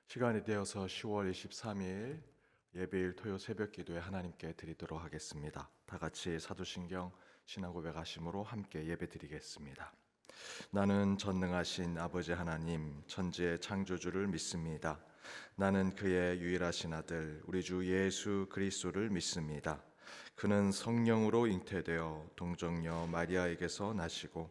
시간이 되어서 10월 23일 예배일 토요 새벽 기도에 하나님께 드리도록 하겠습니다. 다 같이 사도신경 신앙고백 하심으로 함께 예배 드리겠습니다. 나는 전능하신 아버지 하나님 천지의 창조주를 믿습니다. 나는 그의 유일하신 아들 우리 주 예수 그리스도를 믿습니다. 그는 성령으로 잉태되어 동정녀 마리아에게서 나시고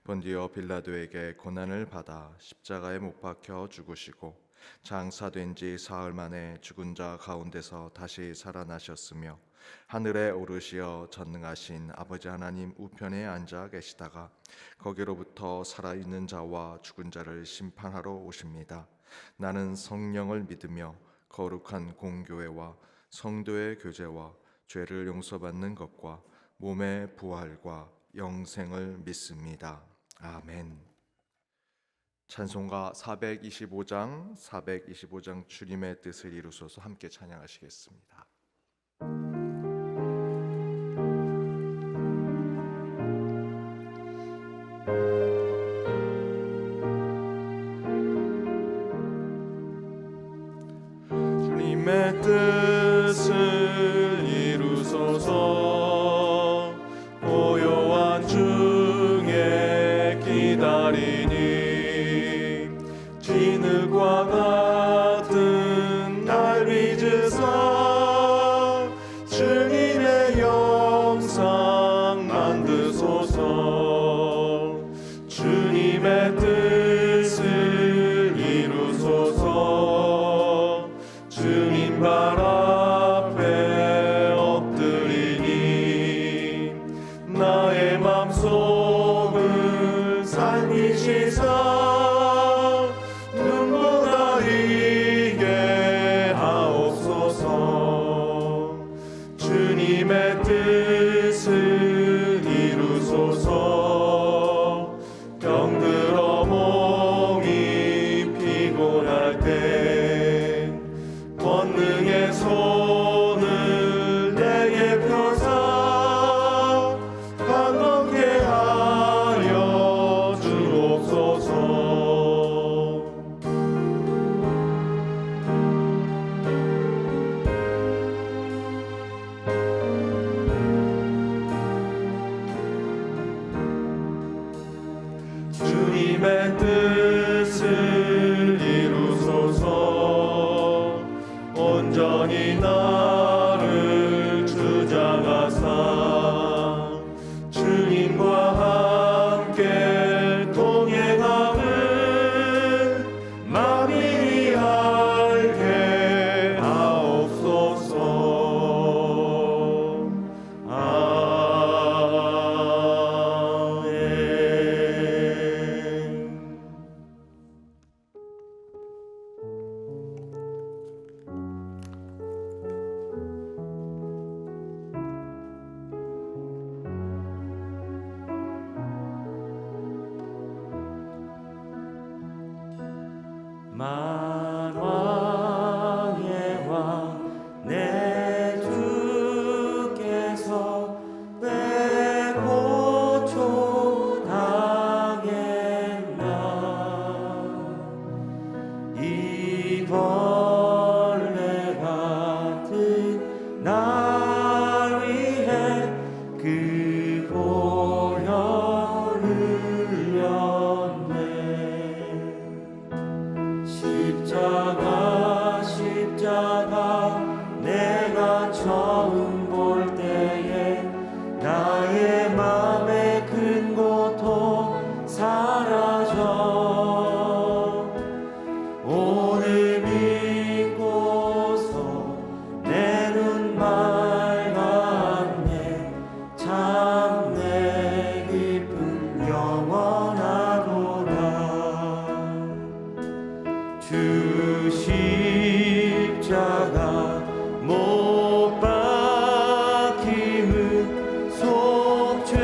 본디오 빌라도에게 고난을 받아 십자가에 못 박혀 죽으시고 장사된 지 사흘 만에 죽은 자 가운데서 다시 살아나셨으며 하늘에 오르시어 전능하신 아버지 하나님 우편에 앉아 계시다가 거기로부터 살아있는 자와 죽은 자를 심판하러 오십니다. 나는 성령을 믿으며 거룩한 공교회와 성도의 교제와 죄를 용서받는 것과 몸의 부활과 영생을 믿습니다. 아멘. 찬송가 425장 주님의 뜻을 이루소서 함께 찬양하시겠습니다. 주님의 뜻을 이루소서 고요한 중에 기다리니 진흙과 같은 날 빚으사 주님의 영상 만드소서 주님의 뜻을 이루소서 주님 발 앞에 엎드리니 나의 맘속을 살피시사 주님의 뜻을 이루소서 병들어 몸이 피곤할 때 권능의 손을 내게 펴사 강건케 하여 주옵소서 주님의 뜻을 이루소서 온전히 나를 주장하사 주님과 함께 동행함을 마음이 알게 하옵소서. 만왕의 왕 내 주께서 내 고초당했나 이 벌레 같은 날 위해 그 보혈 흘렸네 십자가 내가 처음 볼 때에 나의 맘의 큰 고통 사라져 오늘 믿고서 내 눈 맑았네 참 내 기쁨 영원하도다 주 십자가 못 박힘은 속죄함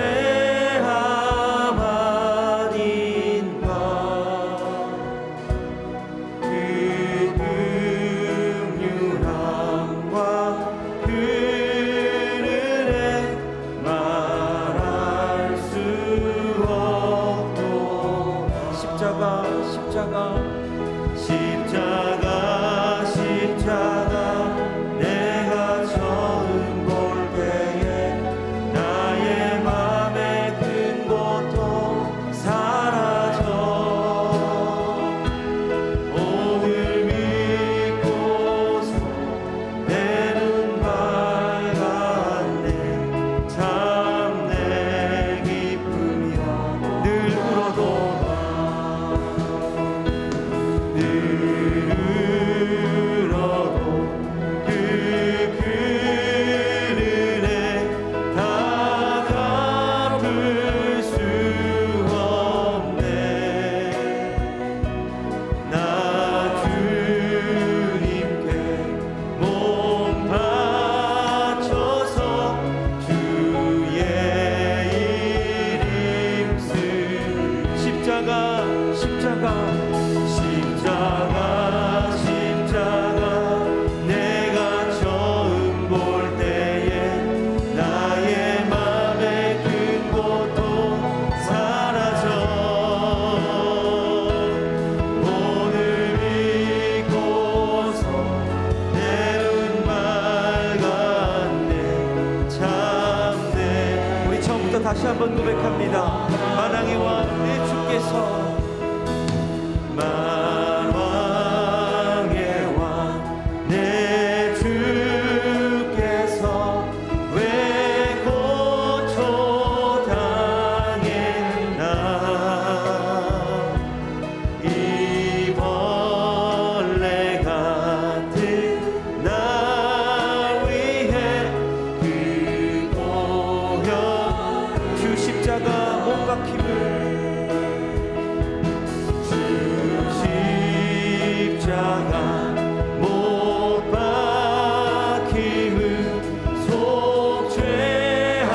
아닌가 그 긍휼함과 그 은혜 말할 수 없도다 십자가 다시 한번 고백합니다. 만왕의 왕 내 주께서 만왕의 왕 내 주께서 왜 고초당했나 이 벌레 같은 날 위해 그 보혈 주 십자가 못 박힘을 십자가 못 박힘은 속죄함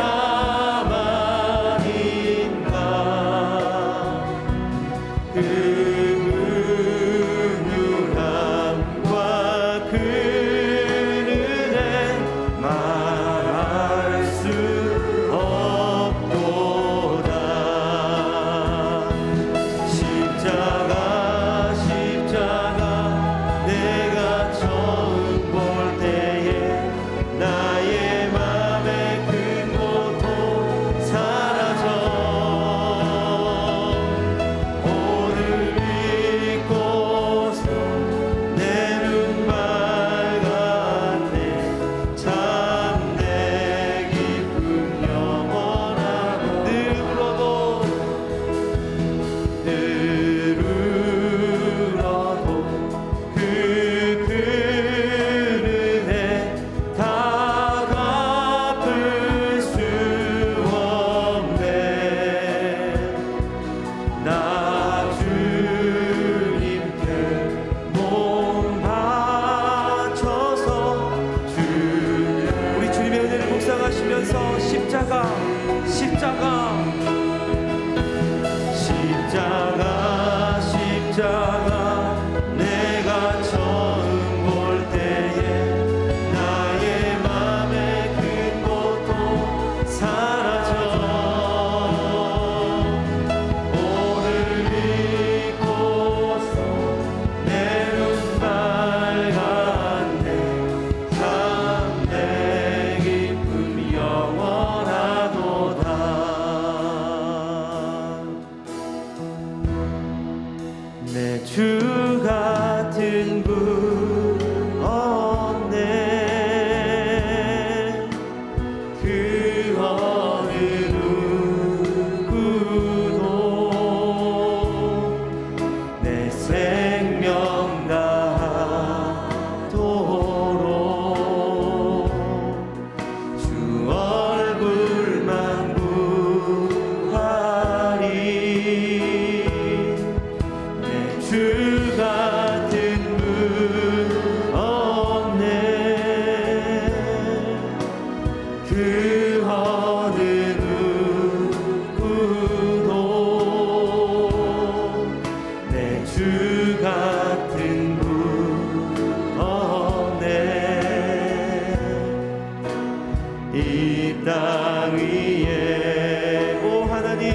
아닌가 그 은유함과 그 은혜 말할 수 없도다 십자가 내가 처음 볼 때에 나의 맘의 큰 고통 사라져 오늘 믿고서 내 눈 밝았네 참내 기쁨 영원하고 늘 울어도 그 은혜 다 갚을 수 없네 나 주님께 몸 바쳐서 우리 주님의 은혜를 묵상하시면서 십자가 내가 처음 볼 때에 나의 맘의 큰 고통 사라져 오늘 믿고서 내 눈 밝았네 참내 기쁨 영원하도다 내 주 같은 분 없네 그 어느 누구도 내 생명 다하도록 주 얼굴만 구하리 주 같은 분 없네 그 어느 누구도 내 주 같은 분 없네 이 땅 위에 오 하나님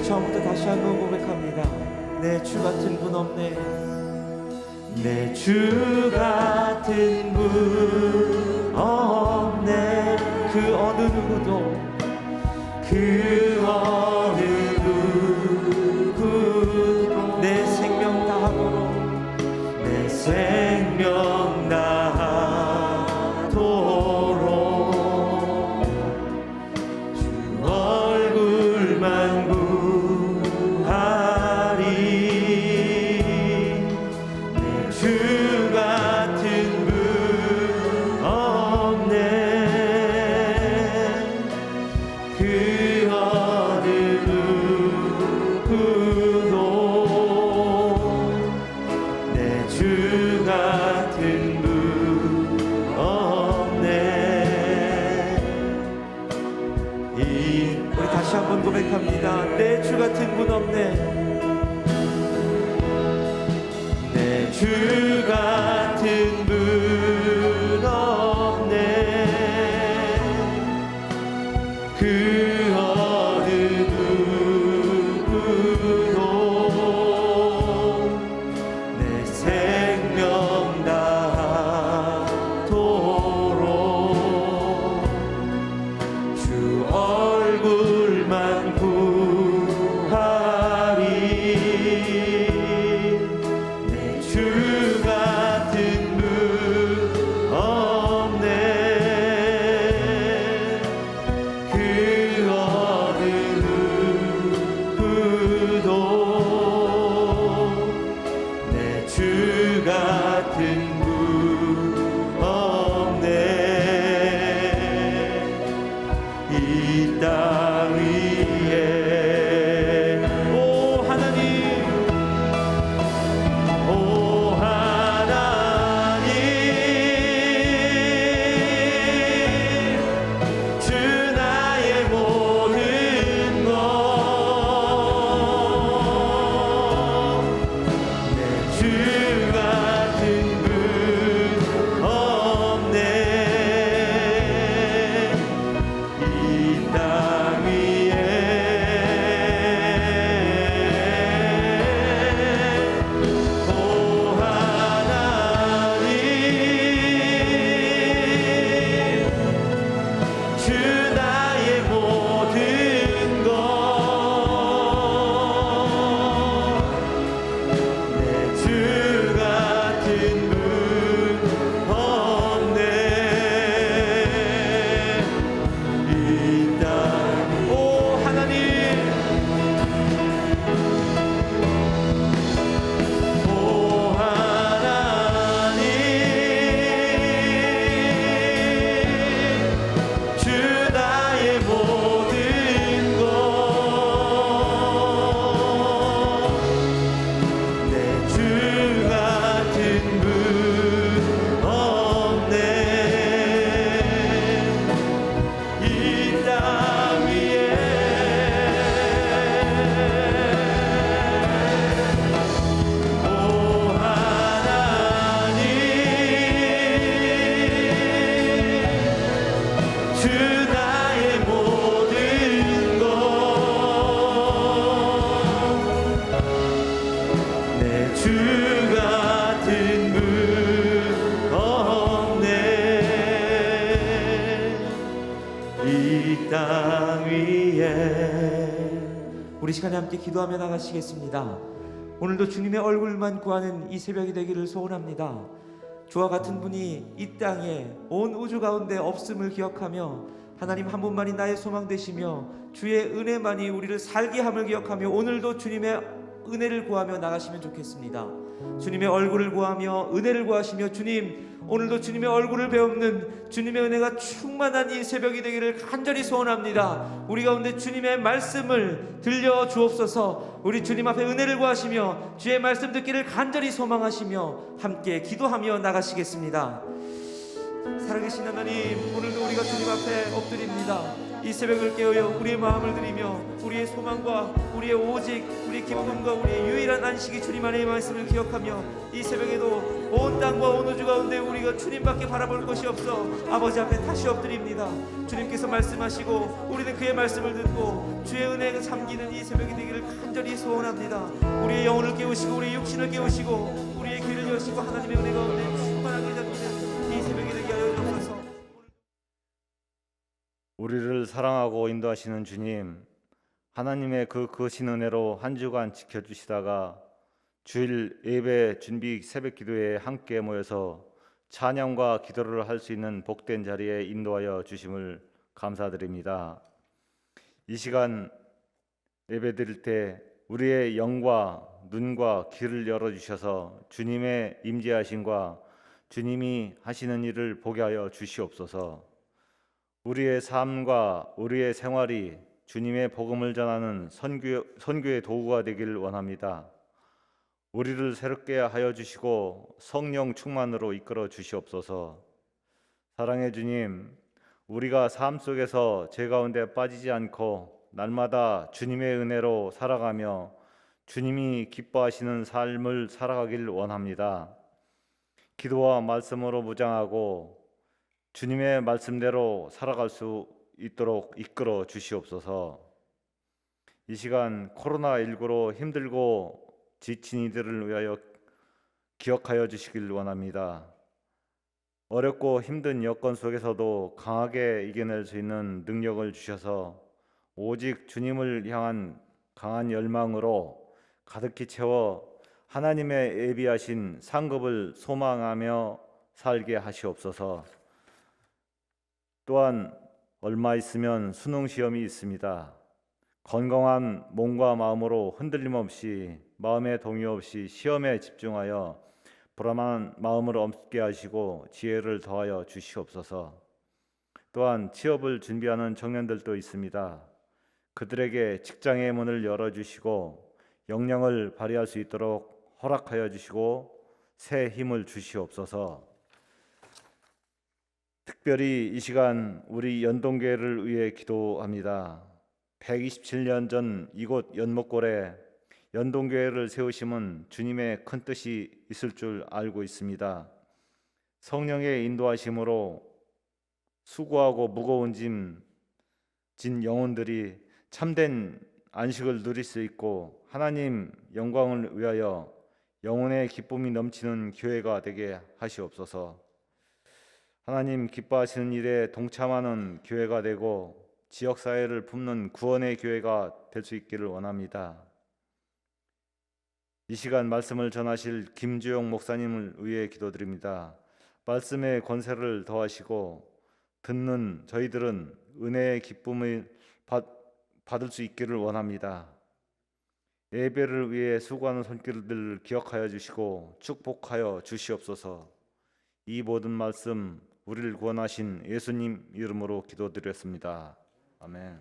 처음부터 다시 한번 고백합니다. 내 주 같은 분 없네. 내 주 같은 분 없네. 그 어느 누구도 그 어느 누구도 내 생명 다하도록 내 생명 다하도록 주 얼굴만 구하 고백합니다. 내 주 같은 분 없네. 내 주 같은 분 없네. 그 어느 누구도 내 생명 다하도록 주 얼굴만 구하리. 내 주 같은 분 없네. 그 어느 누구도 내 주 같은 분 없네. 이 땅 위에 오 하나님, 오 하나님, 주 나의 모든 것, 내 주 같은 분 없네. 이 땅 위에 오 하나님, 주 나의 모든 것, 내 주 같은 분 없네. 이 땅 오 하나님, 오 하나님, 주 나의 모든 것, 내 주 같은 분 없네. 이 땅 위에 오 하나님, 주 나의 모든 것, 내 주 같은 분 없네. 이 땅 위에 우리 시간에 함께 기도하며 나가시겠습니다. 오늘도 주님의 얼굴만 구하는 이 새벽이 되기를 소원합니다. 주와 같은 분이 이 땅에 온 우주 가운데 없음을 기억하며 하나님 한 분만이 나의 소망 되시며 주의 은혜만이 우리를 살게 함을 기억하며 오늘도 주님의 은혜를 구하며 나가시면 좋겠습니다. 주님의 얼굴을 구하며 은혜를 구하시며 주님 오늘도 주님의 얼굴을 배우는 주님의 은혜가 충만한 이 새벽이 되기를 간절히 소원합니다. 우리 가운데 주님의 말씀을 들려 주옵소서. 우리 주님 앞에 은혜를 구하시며 주의 말씀 듣기를 간절히 소망하시며 함께 기도하며 나가시겠습니다. 살아계신 하나님, 오늘도 우리가 주님 앞에 엎드립니다. 이 새벽을 깨우여 우리의 마음을 드리며 우리의 소망과 우리의 오직 우리의 기쁨과 우리의 유일한 안식이 주님 안의 말씀을 기억하며 이 새벽에도 온 땅과 온 우주 가운데 우리가 주님밖에 바라볼 것이 없어 아버지 앞에 다시 엎드립니다. 주님께서 말씀하시고 우리는 그의 말씀을 듣고 주의 은혜가 잠기는 이 새벽이 되기를 간절히 소원합니다. 우리의 영혼을 깨우시고 우리의 육신을 깨우시고 우리의 귀를 여시고 하나님의 은혜가 은혜 충만하게 잠기는 이 새벽이 되게 하여 주옵소서. 우리를 사랑하고 인도하시는 주님, 하나님의 그 크신 은혜로 한 주간 지켜주시다가 주일 예배 준비 새벽 기도에 함께 모여서 찬양과 기도를 할 수 있는 복된 자리에 인도하여 주심을 감사드립니다. 이 시간 예배 드릴 때 우리의 영과 눈과 귀를 열어주셔서 주님의 임재하심과 주님이 하시는 일을 보게 하여 주시옵소서. 우리의 삶과 우리의 생활이 주님의 복음을 전하는 선교의 도구가 되길 원합니다. 우리를 새롭게 하여 주시고 성령 충만으로 이끌어 주시옵소서. 사랑의 주님, 우리가 삶 속에서 죄 가운데 빠지지 않고 날마다 주님의 은혜로 살아가며 주님이 기뻐하시는 삶을 살아가길 원합니다. 기도와 말씀으로 무장하고 주님의 말씀대로 살아갈 수 있도록 이끌어 주시옵소서. 이 시간 코로나19로 힘들고 지친 이들을 위하여 기억하여 주시길 원합니다. 어렵고 힘든 여건 속에서도 강하게 이겨낼 수 있는 능력을 주셔서 오직 주님을 향한 강한 열망으로 가득히 채워 하나님의 예비하신 상급을 소망하며 살게 하시옵소서. 또한 얼마 있으면 수능 시험이 있습니다. 건강한 몸과 마음으로 흔들림 없이 마음의 동요 없이 시험에 집중하여 불안한 마음을 없게 하시고 지혜를 더하여 주시옵소서. 또한 취업을 준비하는 청년들도 있습니다. 그들에게 직장의 문을 열어주시고 역량을 발휘할 수 있도록 허락하여 주시고 새 힘을 주시옵소서. 특별히 이 시간 우리 연동교회를 위해 기도합니다. 127년 전 이곳 연목골에 연동교회를 세우심은 주님의 큰 뜻이 있을 줄 알고 있습니다. 성령의 인도하심으로 수고하고 무거운 짐 진 영혼들이 참된 안식을 누릴 수 있고 하나님 영광을 위하여 영혼의 기쁨이 넘치는 교회가 되게 하시옵소서. 하나님 기뻐하시는 일에 동참하는 교회가 되고 지역사회를 품는 구원의 교회가 될 수 있기를 원합니다. 이 시간 말씀을 전하실 김주영 목사님을 위해 기도드립니다. 말씀의 권세를 더하시고 듣는 저희들은 은혜의 기쁨을 받을 수 있기를 원합니다. 예배를 위해 수고하는 손길들을 기억하여 주시고 축복하여 주시옵소서. 이 모든 말씀 우리를 구원하신 예수님 이름으로 기도드렸습니다. 아멘.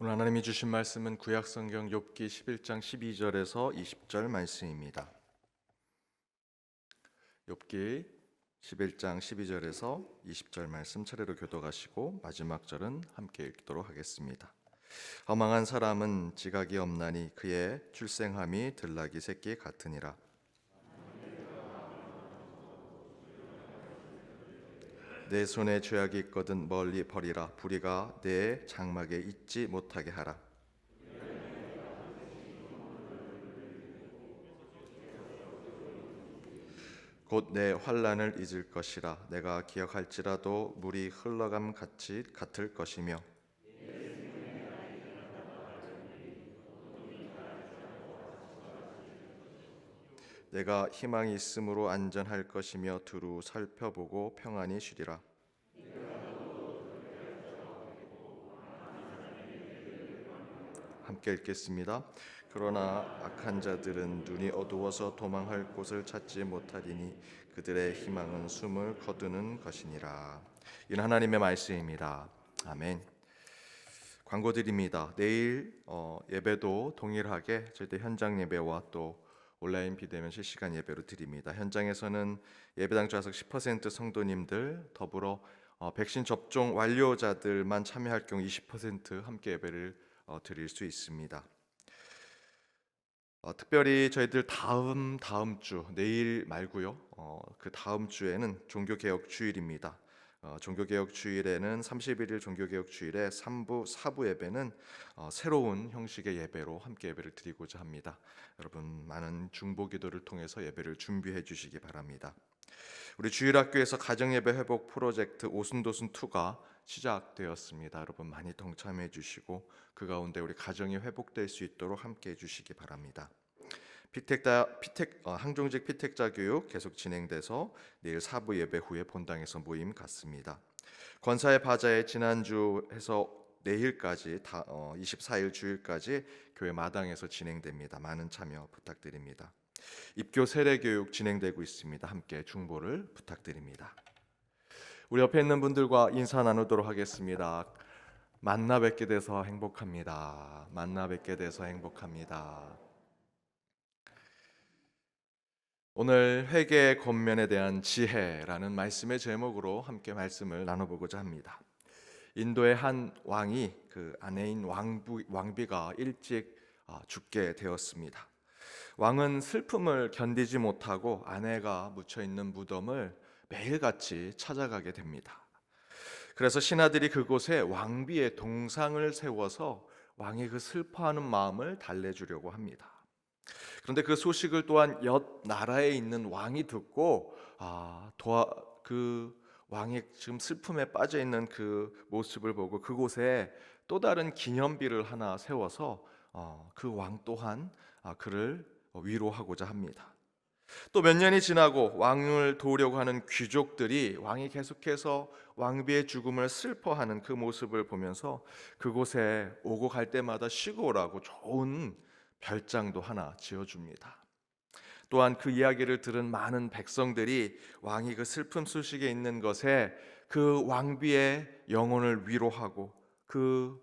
오늘 하나님이 주신 말씀은 구약성경 욥기 11장 12절에서 20절 말씀입니다. 욥기 11장 12절에서 20절 말씀 차례로 교독하시고 마지막 절은 함께 읽도록 하겠습니다. 허망한 사람은 지각이 없나니 그의 출생함이 들나귀 새끼 같으니라. 내 손에 죄악이 있거든 멀리 버리라. 불의가 내 장막에 있지 못하게 하라. 곧 내 환난을 잊을 것이라. 내가 기억할지라도 물이 흘러감 같이 같을 것이며 내가 희망이 있으므로 안전할 것이며 두루 살펴보고 평안히 쉬리라. 함께 읽겠습니다. 그러나 악한 자들은 눈이 어두워서 도망할 곳을 찾지 못하리니 그들의 희망은 숨을 거두는 것이니라. 이는 하나님의 말씀입니다. 아멘. 광고 드립니다. 내일 예배도 동일하게 저희들 현장 예배와 또 온라인 비대면 실시간 예배로 드립니다. 현장에서는 예배당 좌석 10% 성도님들 더불어 백신 접종 완료자들만 참여할 경우 20% 함께 예배를 드릴 수 있습니다. 특별히 저희들 다음 주 내일 말고요. 그 다음 주에는 종교개혁 주일입니다. 종교개혁 주일에는 31일 종교개혁 주일에 3부, 4부 예배는 새로운 형식의 예배로 함께 예배를 드리고자 합니다. 여러분 많은 중보기도를 통해서 예배를 준비해 주시기 바랍니다. 우리 주일학교에서 가정예배 회복 프로젝트 오순도순2가 시작되었습니다. 여러분 많이 동참해 주시고 그 가운데 우리 가정이 회복될 수 있도록 함께 해 주시기 바랍니다. 항종직 피택자 교육 계속 진행돼서 내일 4부 예배 후에 본당에서 모임 갖습니다. 권사의 바자에 지난주 해서 내일까지 24일 주일까지 교회 마당에서 진행됩니다. 많은 참여 부탁드립니다. 입교 세례 교육 진행되고 있습니다. 함께 중보를 부탁드립니다. 우리 옆에 있는 분들과 인사 나누도록 하겠습니다. 만나 뵙게 돼서 행복합니다. 만나 뵙게 돼서 행복합니다. 오늘 회개의 권면에 대한 지혜라는 말씀의 제목으로 함께 말씀을 나눠보고자 합니다. 인도의 한 왕이 그 아내인 왕비가 일찍 죽게 되었습니다. 왕은 슬픔을 견디지 못하고 아내가 묻혀 있는 무덤을 매일같이 찾아가게 됩니다. 그래서 신하들이 그곳에 왕비의 동상을 세워서 왕이 그 슬퍼하는 마음을 달래주려고 합니다. 그런데 그 소식을 또한 옆 나라에 있는 왕이 듣고 그 왕이 지금 슬픔에 빠져 있는 그 모습을 보고 그곳에 또 다른 기념비를 하나 세워서 그 왕 또한 그를 위로하고자 합니다. 또 몇 년이 지나고 왕을 도우려고 하는 귀족들이 왕이 계속해서 왕비의 죽음을 슬퍼하는 그 모습을 보면서 그곳에 오고 갈 때마다 쉬고 오라고 좋은 별장도 하나 지어줍니다. 또한 그 이야기를 들은 많은 백성들이 왕이 그 슬픔 소식에 있는 것에 그 왕비의 영혼을 위로하고 그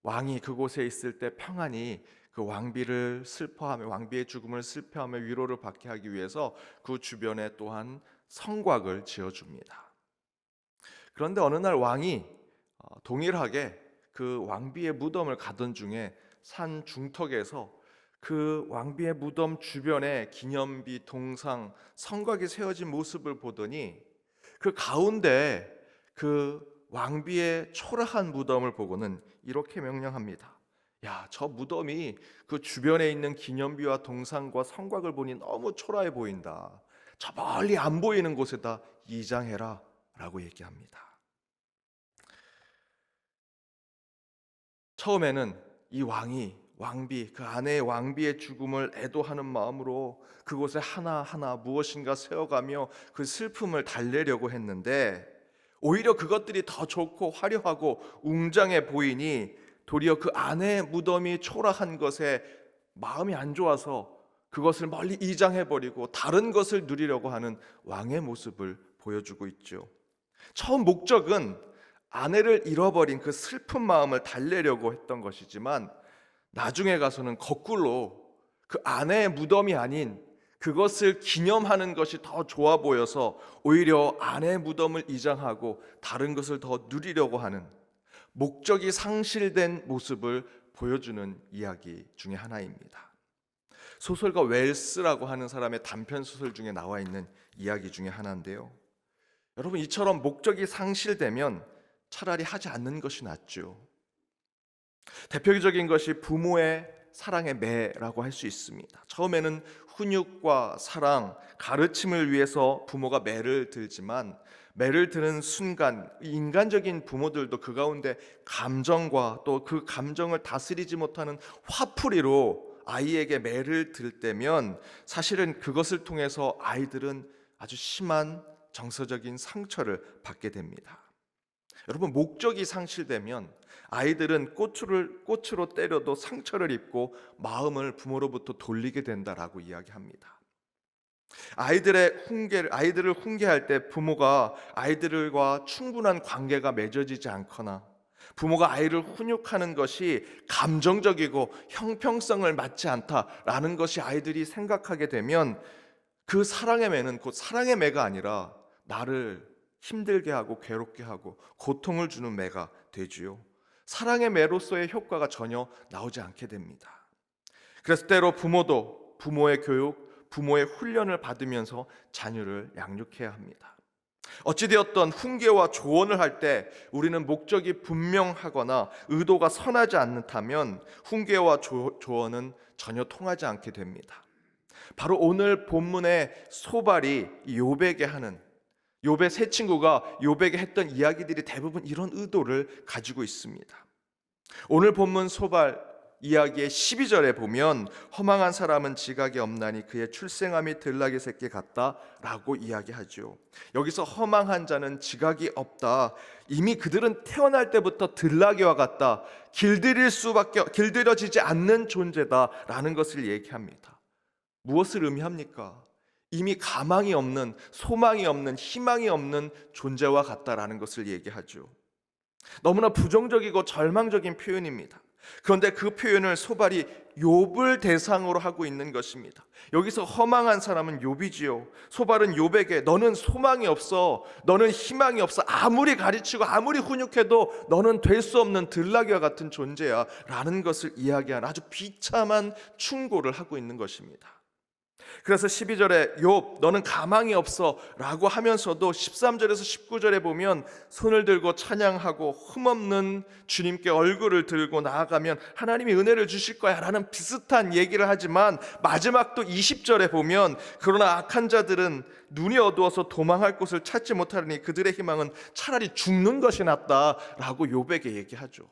왕이 그곳에 있을 때 평안히 그 왕비를 슬퍼하며 왕비의 죽음을 슬퍼하며 위로를 받게 하기 위해서 그 주변에 또한 성곽을 지어줍니다. 그런데 어느 날 왕이 동일하게 그 왕비의 무덤을 가던 중에 산 중턱에서 그 왕비의 무덤 주변에 기념비, 동상, 성곽이 세워진 모습을 보더니 그 가운데 그 왕비의 초라한 무덤을 보고는 이렇게 명령합니다. 야, 저 무덤이 그 주변에 있는 기념비와 동상과 성곽을 보니 너무 초라해 보인다. 저 멀리 안 보이는 곳에다 이장해라 라고 얘기합니다. 처음에는 이 왕비, 그 아내의 왕비의 죽음을 애도하는 마음으로 그곳에 하나하나 무엇인가 세워가며 그 슬픔을 달래려고 했는데 오히려 그것들이 더 좋고 화려하고 웅장해 보이니 도리어 그 아내의 무덤이 초라한 것에 마음이 안 좋아서 그것을 멀리 이장해버리고 다른 것을 누리려고 하는 왕의 모습을 보여주고 있죠. 처음 목적은 아내를 잃어버린 그 슬픈 마음을 달래려고 했던 것이지만 나중에 가서는 거꾸로 그 아내의 무덤이 아닌 그것을 기념하는 것이 더 좋아 보여서 오히려 아내의 무덤을 이장하고 다른 것을 더 누리려고 하는 목적이 상실된 모습을 보여주는 이야기 중에 하나입니다. 소설가 웰스라고 하는 사람의 단편 소설 중에 나와 있는 이야기 중에 하나인데요. 여러분, 이처럼 목적이 상실되면 차라리 하지 않는 것이 낫죠. 대표적인 것이 부모의 사랑의 매라고 할 수 있습니다. 처음에는 훈육과 사랑, 가르침을 위해서 부모가 매를 들지만 매를 드는 순간 인간적인 부모들도 그 가운데 감정과 또 그 감정을 다스리지 못하는 화풀이로 아이에게 매를 들 때면 사실은 그것을 통해서 아이들은 아주 심한 정서적인 상처를 받게 됩니다. 여러분, 목적이 상실되면 아이들은 꽃으로 때려도 상처를 입고 마음을 부모로부터 돌리게 된다라고 이야기합니다. 아이들을 훈계할 때 부모가 아이들과 충분한 관계가 맺어지지 않거나 부모가 아이를 훈육하는 것이 감정적이고 형평성을 맞지 않다라는 것이 아이들이 생각하게 되면 그 사랑의 매는 곧 사랑의 매가 아니라 나를 힘들게 하고 괴롭게 하고 고통을 주는 매가 되지요. 사랑의 매로서의 효과가 전혀 나오지 않게 됩니다. 그래서 때로 부모도 부모의 교육, 부모의 훈련을 받으면서 자녀를 양육해야 합니다. 어찌되었던 훈계와 조언을 할 때 우리는 목적이 분명하거나 의도가 선하지 않다면 훈계와 조언은 전혀 통하지 않게 됩니다. 바로 오늘 본문의 소발이 욥에게 하는 욥의 세 친구가 욥에게 했던 이야기들이 대부분 이런 의도를 가지고 있습니다. 오늘 본문 소발 이야기의 12절에 보면 허망한 사람은 지각이 없나니 그의 출생함이 들나귀 새끼 같다라고 이야기하죠. 여기서 허망한 자는 지각이 없다. 이미 그들은 태어날 때부터 들나귀와 같다. 길들여지지 않는 존재다라는 것을 얘기합니다. 무엇을 의미합니까? 이미 가망이 없는, 소망이 없는, 희망이 없는 존재와 같다라는 것을 얘기하죠. 너무나 부정적이고 절망적인 표현입니다. 그런데 그 표현을 소발이 욥을 대상으로 하고 있는 것입니다. 여기서 허망한 사람은 욥이지요. 소발은 욥에게 너는 소망이 없어, 너는 희망이 없어, 아무리 가르치고 아무리 훈육해도 너는 될 수 없는 들나귀와 같은 존재야 라는 것을 이야기하는 아주 비참한 충고를 하고 있는 것입니다. 그래서 12절에 욥 너는 가망이 없어 라고 하면서도 13절에서 19절에 보면 손을 들고 찬양하고 흠없는 주님께 얼굴을 들고 나아가면 하나님이 은혜를 주실 거야 라는 비슷한 얘기를 하지만 마지막 또 20절에 보면 그러나 악한 자들은 눈이 어두워서 도망할 곳을 찾지 못하리니 그들의 희망은 차라리 죽는 것이 낫다 라고 욥에게 얘기하죠.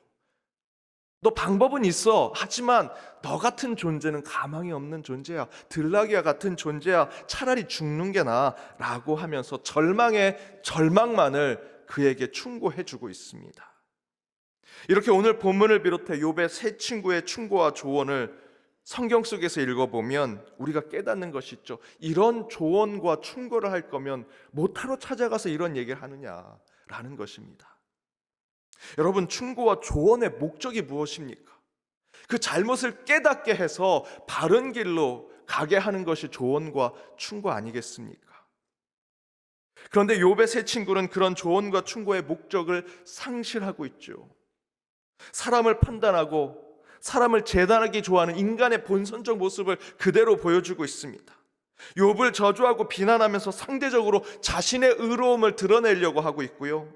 너 방법은 있어. 하지만 너 같은 존재는 가망이 없는 존재야. 들나귀와 같은 존재야. 차라리 죽는 게 나아 라고 하면서 절망의 절망만을 그에게 충고해 주고 있습니다. 이렇게 오늘 본문을 비롯해 욥의 세 친구의 충고와 조언을 성경 속에서 읽어보면 우리가 깨닫는 것이 있죠. 이런 조언과 충고를 할 거면 뭐하러 찾아가서 이런 얘기를 하느냐라는 것입니다. 여러분, 충고와 조언의 목적이 무엇입니까? 그 잘못을 깨닫게 해서 바른 길로 가게 하는 것이 조언과 충고 아니겠습니까? 그런데 욥의 세 친구는 그런 조언과 충고의 목적을 상실하고 있죠. 사람을 판단하고 사람을 재단하기 좋아하는 인간의 본선적 모습을 그대로 보여주고 있습니다. 욥을 저주하고 비난하면서 상대적으로 자신의 의로움을 드러내려고 하고 있고요.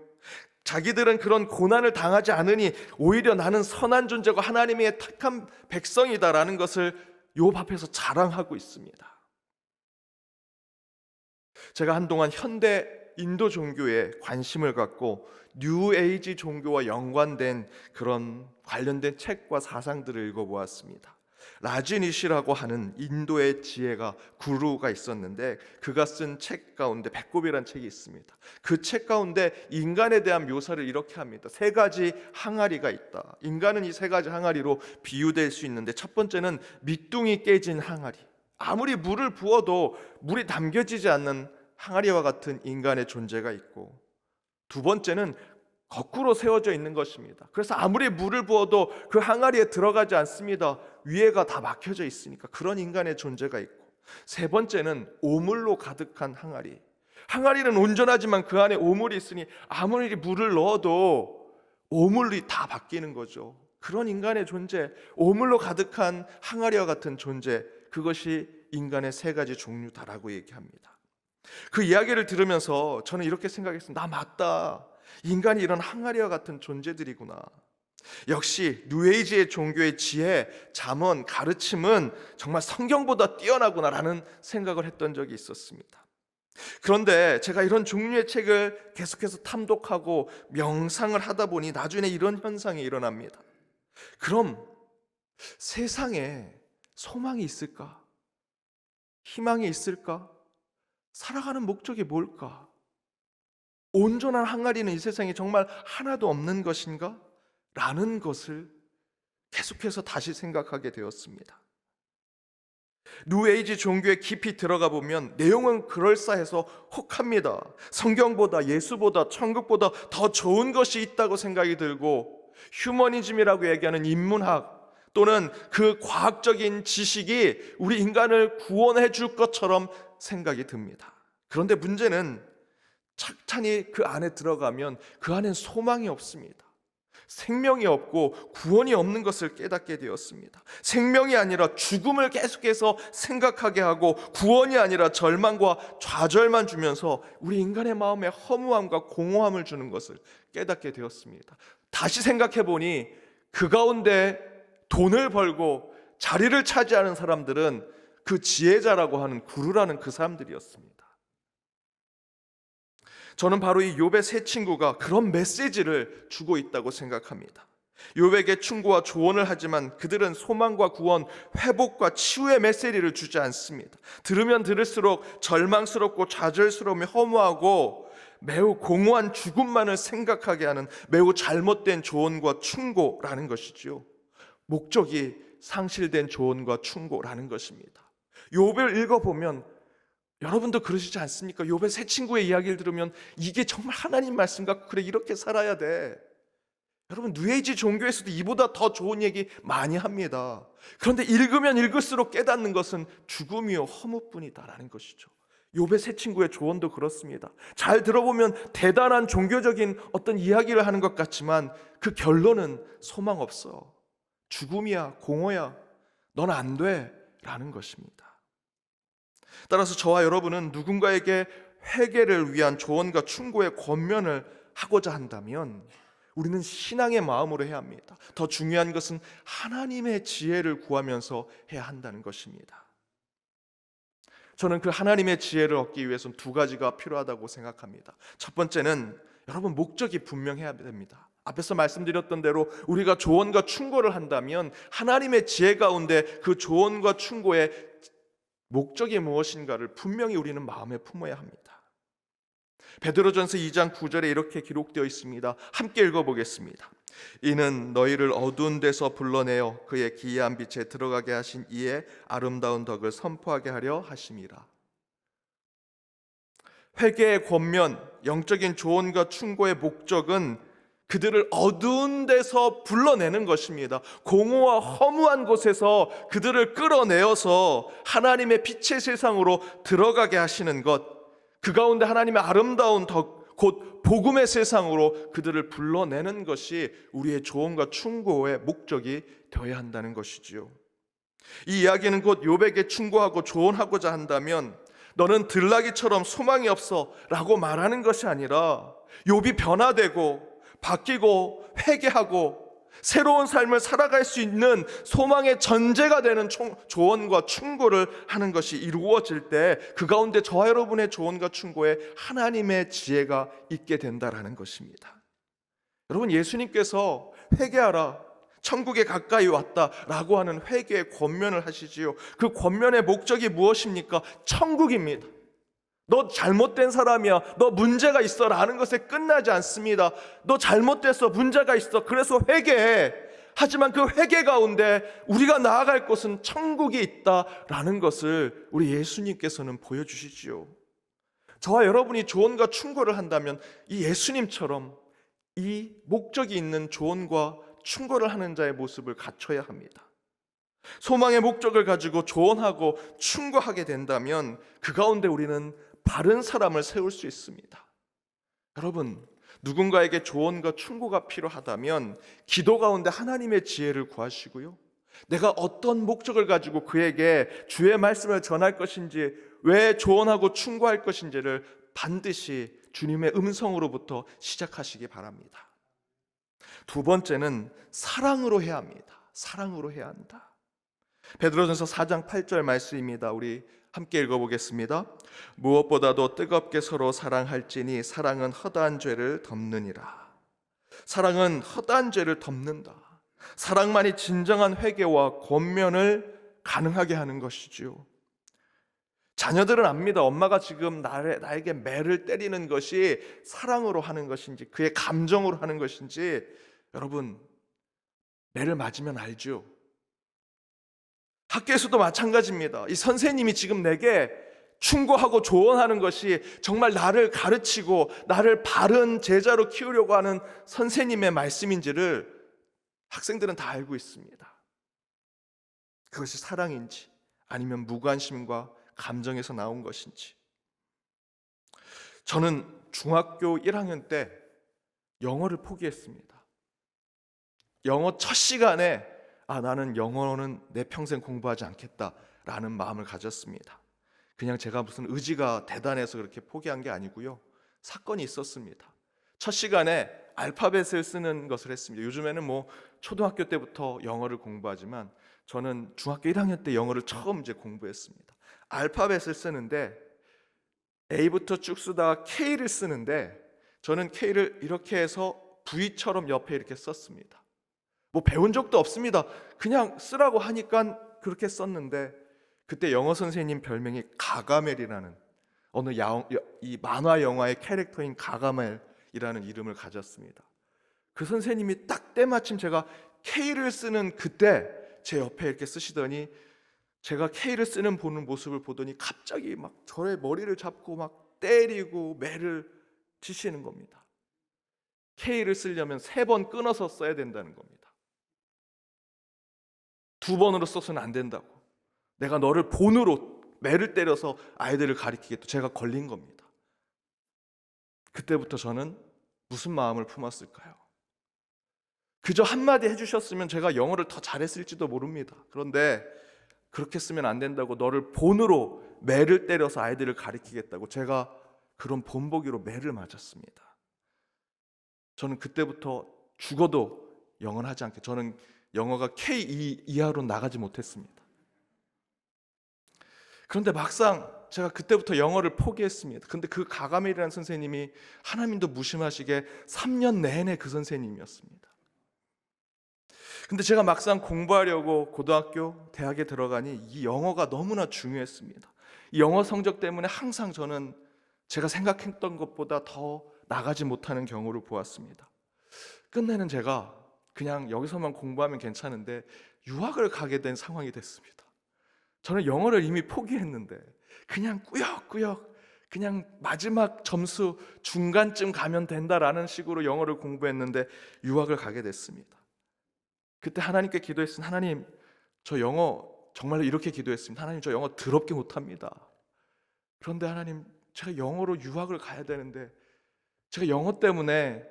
자기들은 그런 고난을 당하지 않으니 오히려 나는 선한 존재고 하나님의 택한 백성이다라는 것을 욥 앞에서 자랑하고 있습니다. 제가 한동안 현대 인도 종교에 관심을 갖고 뉴에이지 종교와 연관된 그런 관련된 책과 사상들을 읽어보았습니다. 라지니시라고 하는 인도의 지혜가 구루가 있었는데 그가 쓴 책 가운데 배꼽이라는 책이 있습니다. 그 책 가운데 인간에 대한 묘사를 이렇게 합니다. 세 가지 항아리가 있다. 인간은 이 세 가지 항아리로 비유될 수 있는데 첫 번째는 밑둥이 깨진 항아리. 아무리 물을 부어도 물이 담겨지지 않는 항아리와 같은 인간의 존재가 있고, 두 번째는 거꾸로 세워져 있는 것입니다. 그래서 아무리 물을 부어도 그 항아리에 들어가지 않습니다. 위에가 다 막혀져 있으니까 그런 인간의 존재가 있고, 세 번째는 오물로 가득한 항아리. 항아리는 온전하지만 그 안에 오물이 있으니 아무리 물을 넣어도 오물이 다 바뀌는 거죠. 그런 인간의 존재, 오물로 가득한 항아리와 같은 존재, 그것이 인간의 세 가지 종류다라고 얘기합니다. 그 이야기를 들으면서 저는 이렇게 생각했습니다. 나 맞다. 인간이 이런 항아리와 같은 존재들이구나. 역시 뉴에이지의 종교의 지혜, 잠언, 가르침은 정말 성경보다 뛰어나구나라는 생각을 했던 적이 있었습니다. 그런데 제가 이런 종류의 책을 계속해서 탐독하고 명상을 하다 보니 나중에 이런 현상이 일어납니다. 그럼 세상에 소망이 있을까? 희망이 있을까? 살아가는 목적이 뭘까? 온전한 항아리는 이 세상에 정말 하나도 없는 것인가? 라는 것을 계속해서 다시 생각하게 되었습니다. 뉴에이지 종교에 깊이 들어가 보면 내용은 그럴싸해서 혹합니다. 성경보다 예수보다 천국보다 더 좋은 것이 있다고 생각이 들고, 휴머니즘이라고 얘기하는 인문학 또는 그 과학적인 지식이 우리 인간을 구원해 줄 것처럼 생각이 듭니다. 그런데 문제는 착찬히 그 안에 들어가면 그 안엔 소망이 없습니다. 생명이 없고 구원이 없는 것을 깨닫게 되었습니다. 생명이 아니라 죽음을 계속해서 생각하게 하고, 구원이 아니라 절망과 좌절만 주면서 우리 인간의 마음에 허무함과 공허함을 주는 것을 깨닫게 되었습니다. 다시 생각해 보니 그 가운데 돈을 벌고 자리를 차지하는 사람들은 그 지혜자라고 하는 구루라는 그 사람들이었습니다. 저는 바로 이 욥의 세 친구가 그런 메시지를 주고 있다고 생각합니다. 욥에게 충고와 조언을 하지만 그들은 소망과 구원, 회복과 치유의 메시지를 주지 않습니다. 들으면 들을수록 절망스럽고 좌절스러움이 허무하고 매우 공허한 죽음만을 생각하게 하는 매우 잘못된 조언과 충고라는 것이지요. 목적이 상실된 조언과 충고라는 것입니다. 욥을 읽어보면 여러분도 그러시지 않습니까? 욥의 세 친구의 이야기를 들으면 이게 정말 하나님 말씀 같고, 그래 이렇게 살아야 돼. 여러분, 뉴에이지 종교에서도 이보다 더 좋은 얘기 많이 합니다. 그런데 읽으면 읽을수록 깨닫는 것은 죽음이요 허무뿐이다라는 것이죠. 욥의 세 친구의 조언도 그렇습니다. 잘 들어보면 대단한 종교적인 어떤 이야기를 하는 것 같지만 그 결론은 소망 없어. 죽음이야, 공허야, 넌 안 돼 라는 것입니다. 따라서 저와 여러분은 누군가에게 회개를 위한 조언과 충고의 권면을 하고자 한다면 우리는 신앙의 마음으로 해야 합니다. 더 중요한 것은 하나님의 지혜를 구하면서 해야 한다는 것입니다. 저는 그 하나님의 지혜를 얻기 위해서는 두 가지가 필요하다고 생각합니다. 첫 번째는 여러분, 목적이 분명해야 됩니다. 앞에서 말씀드렸던 대로 우리가 조언과 충고를 한다면 하나님의 지혜 가운데 그 조언과 충고의 목적이 무엇인가를 분명히 우리는 마음에 품어야 합니다. 베드로전서 2장 9절에 이렇게 기록되어 있습니다. 함께 읽어보겠습니다. 이는 너희를 어두운 데서 불러내어 그의 기이한 빛에 들어가게 하신 이의 아름다운 덕을 선포하게 하려 하심이라. 회개의 권면, 영적인 조언과 충고의 목적은 그들을 어두운 데서 불러내는 것입니다. 공허와 허무한 곳에서 그들을 끌어내어서 하나님의 빛의 세상으로 들어가게 하시는 것, 그 가운데 하나님의 아름다운 덕, 곧 복음의 세상으로 그들을 불러내는 것이 우리의 조언과 충고의 목적이 되어야 한다는 것이지요. 이 이야기는 곧 욥에게 충고하고 조언하고자 한다면 너는 들나귀처럼 소망이 없어 라고 말하는 것이 아니라 욥이 변화되고 바뀌고 회개하고 새로운 삶을 살아갈 수 있는 소망의 전제가 되는 조언과 충고를 하는 것이 이루어질 때 그 가운데 저와 여러분의 조언과 충고에 하나님의 지혜가 있게 된다라는 것입니다. 여러분, 예수님께서 회개하라, 천국에 가까이 왔다라고 하는 회개의 권면을 하시지요. 그 권면의 목적이 무엇입니까? 천국입니다. 너 잘못된 사람이야, 너 문제가 있어 라는 것에 끝나지 않습니다. 너 잘못됐어, 문제가 있어, 그래서 회개해. 하지만 그 회개 가운데 우리가 나아갈 곳은 천국이 있다라는 것을 우리 예수님께서는 보여주시지요. 저와 여러분이 조언과 충고를 한다면 이 예수님처럼 이 목적이 있는 조언과 충고를 하는 자의 모습을 갖춰야 합니다. 소망의 목적을 가지고 조언하고 충고하게 된다면 그 가운데 우리는 바른 사람을 세울 수 있습니다. 여러분, 누군가에게 조언과 충고가 필요하다면 기도 가운데 하나님의 지혜를 구하시고요, 내가 어떤 목적을 가지고 그에게 주의 말씀을 전할 것인지, 왜 조언하고 충고할 것인지를 반드시 주님의 음성으로부터 시작하시기 바랍니다. 두 번째는 사랑으로 해야 합니다. 사랑으로 해야 한다. 베드로전서 4장 8절 말씀입니다. 우리 함께 읽어보겠습니다. 무엇보다도 뜨겁게 서로 사랑할지니 사랑은 허다한 죄를 덮느니라. 사랑은 허다한 죄를 덮는다. 사랑만이 진정한 회개와 권면을 가능하게 하는 것이지요. 자녀들은 압니다. 엄마가 지금 나에게 매를 때리는 것이 사랑으로 하는 것인지 그의 감정으로 하는 것인지 여러분, 매를 맞으면 알죠. 학교에서도 마찬가지입니다. 이 선생님이 지금 내게 충고하고 조언하는 것이 정말 나를 가르치고 나를 바른 제자로 키우려고 하는 선생님의 말씀인지를 학생들은 다 알고 있습니다. 그것이 사랑인지 아니면 무관심과 감정에서 나온 것인지. 저는 중학교 1학년 때 영어를 포기했습니다. 영어 첫 시간에 나는 영어는 내 평생 공부하지 않겠다라는 마음을 가졌습니다. 그냥 제가 무슨 의지가 대단해서 그렇게 포기한 게 아니고요, 사건이 있었습니다. 첫 시간에 알파벳을 쓰는 것을 했습니다. 요즘에는 뭐 초등학교 때부터 영어를 공부하지만 저는 중학교 1학년 때 영어를 처음 이제 공부했습니다. 알파벳을 쓰는데 A부터 쭉 쓰다가 K를 쓰는데 저는 K를 이렇게 해서 V처럼 옆에 이렇게 썼습니다. 뭐 배운 적도 없습니다. 그냥 쓰라고 하니까 그렇게 썼는데 그때 영어 선생님 별명이 가가멜이라는 어느 이 만화 영화의 캐릭터인 가가멜이라는 이름을 가졌습니다. 그 선생님이 딱 때마침 제가 K를 쓰는 그때 제 옆에 이렇게 쓰시더니 제가 K를 쓰는 보는 모습을 보더니 갑자기 막 저의 머리를 잡고 막 때리고 매를 치시는 겁니다. K를 쓰려면 3번 끊어서 써야 된다는 겁니다. 2번으로 써서는 안 된다고. 내가 너를 본으로 매를 때려서 아이들을 가리키겠다. 제가 걸린 겁니다. 그때부터 저는 무슨 마음을 품었을까요? 그저 한마디 해주셨으면 제가 영어를 더 잘했을지도 모릅니다. 그런데 그렇게 쓰면 안 된다고, 너를 본으로 매를 때려서 아이들을 가리키겠다고, 제가 그런 본보기로 매를 맞았습니다. 저는 그때부터 죽어도 영어는 하지 않게, 저는 영어가 K2 이하로 나가지 못했습니다. 그런데 막상 제가 그때부터 영어를 포기했습니다. 근데 그 가가멜이라는 선생님이 하나님도 무심하시게 3년 내내 그 선생님이었습니다. 근데 제가 막상 공부하려고 고등학교, 대학에 들어가니 이 영어가 너무나 중요했습니다. 이 영어 성적 때문에 항상 저는 제가 생각했던 것보다 더 나가지 못하는 경우를 보았습니다. 끝내는 제가 그냥 여기서만 공부하면 괜찮은데 유학을 가게 된 상황이 됐습니다. 저는 영어를 이미 포기했는데 그냥 꾸역꾸역 그냥 마지막 점수 중간쯤 가면 된다라는 식으로 영어를 공부했는데 유학을 가게 됐습니다. 그때 하나님께 기도했습니다. 하나님, 저 영어 정말로 이렇게 기도했습니다. 하나님, 저 영어 더럽게 못합니다. 그런데 하나님, 제가 영어로 유학을 가야 되는데 제가 영어 때문에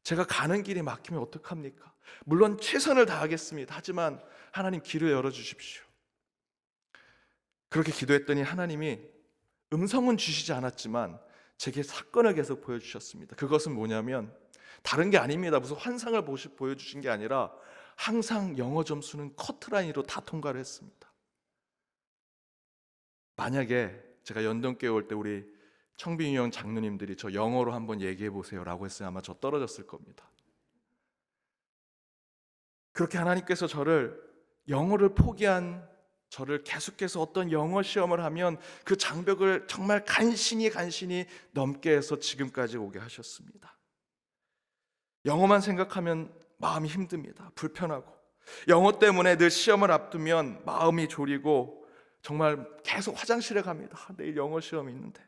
제가 가는 길이 막히면 어떡합니까? 물론 최선을 다하겠습니다. 하지만 하나님, 길을 열어주십시오. 그렇게 기도했더니 하나님이 음성은 주시지 않았지만 제게 사건을 계속 보여주셨습니다. 그것은 뭐냐면 다른 게 아닙니다. 무슨 환상을 보여주신 게 아니라 항상 영어 점수는 커트라인으로 다 통과를 했습니다. 만약에 제가 연동교회 올 때 우리 청빈이 형 장로님들이 저 영어로 한번 얘기해 보세요 라고 했으면 아마 저 떨어졌을 겁니다. 그렇게 하나님께서 저를, 영어를 포기한 저를 계속해서 어떤 영어 시험을 하면 그 장벽을 정말 간신히 넘게 해서 지금까지 오게 하셨습니다. 영어만 생각하면 마음이 힘듭니다. 불편하고, 영어 때문에 늘 시험을 앞두면 마음이 졸이고 정말 계속 화장실에 갑니다. 내일 영어 시험이 있는데.